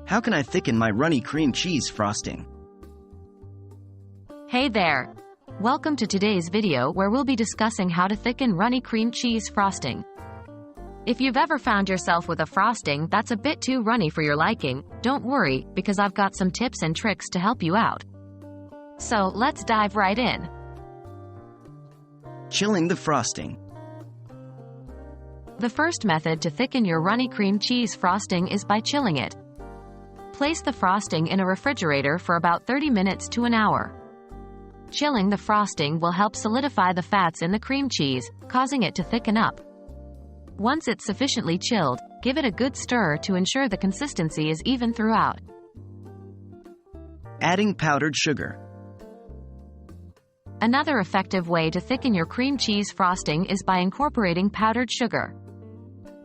How can I thicken my runny cream cheese frosting? Hey there! Welcome to today's video where we'll be discussing how to thicken runny cream cheese frosting. If you've ever found yourself with a frosting that's a bit too runny for your liking, don't worry, because I've got some tips and tricks to help you out. So, let's dive right in. Chilling the frosting. The first method to thicken your runny cream cheese frosting is by chilling it. Place the frosting in a refrigerator for about 30 minutes to an hour. Chilling the frosting will help solidify the fats in the cream cheese, causing it to thicken up. Once it's sufficiently chilled, give it a good stir to ensure the consistency is even throughout. Adding powdered sugar. Another effective way to thicken your cream cheese frosting is by incorporating powdered sugar.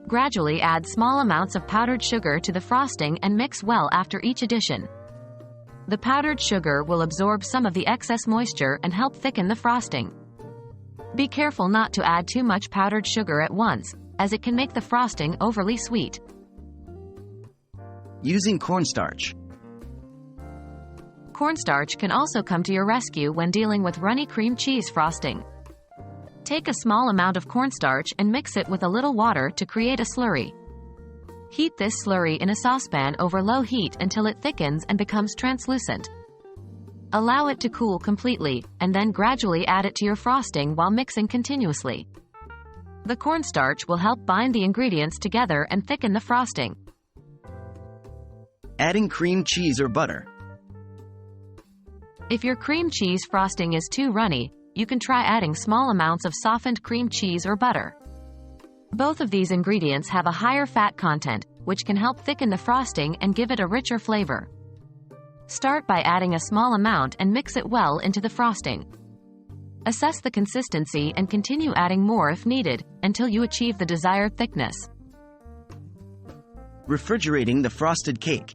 Gradually add small amounts of powdered sugar to the frosting and mix well after each addition. The powdered sugar will absorb some of the excess moisture and help thicken the frosting. Be careful not to add too much powdered sugar at once, as it can make the frosting overly sweet. Using cornstarch. Cornstarch can also come to your rescue when dealing with runny cream cheese frosting. Take a small amount of cornstarch and mix it with a little water to create a slurry. Heat this slurry in a saucepan over low heat until it thickens and becomes translucent. Allow it to cool completely, and then gradually add it to your frosting while mixing continuously. The cornstarch will help bind the ingredients together and thicken the frosting. Adding cream cheese or butter. If your cream cheese frosting is too runny, you can try adding small amounts of softened cream cheese or butter. Both of these ingredients have a higher fat content, which can help thicken the frosting and give it a richer flavor. Start by adding a small amount and mix it well into the frosting. Assess the consistency and continue adding more if needed, until you achieve the desired thickness. Refrigerating the frosted cake.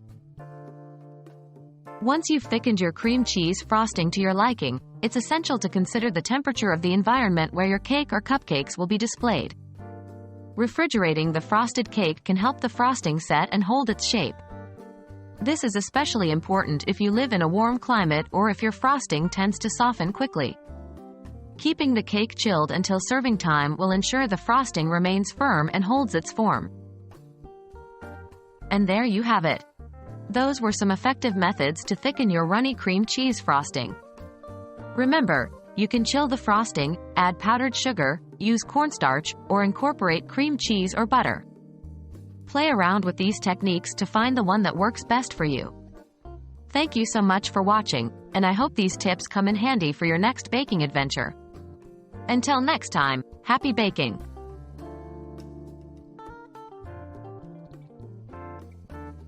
Once you've thickened your cream cheese frosting to your liking, it's essential to consider the temperature of the environment where your cake or cupcakes will be displayed. Refrigerating the frosted cake can help the frosting set and hold its shape. This is especially important if you live in a warm climate or if your frosting tends to soften quickly. Keeping the cake chilled until serving time will ensure the frosting remains firm and holds its form. And there you have it. Those were some effective methods to thicken your runny cream cheese frosting. Remember, you can chill the frosting, add powdered sugar, use cornstarch, or incorporate cream cheese or butter. Play around with these techniques to find the one that works best for you. Thank you so much for watching, and I hope these tips come in handy for your next baking adventure. Until next time, happy baking!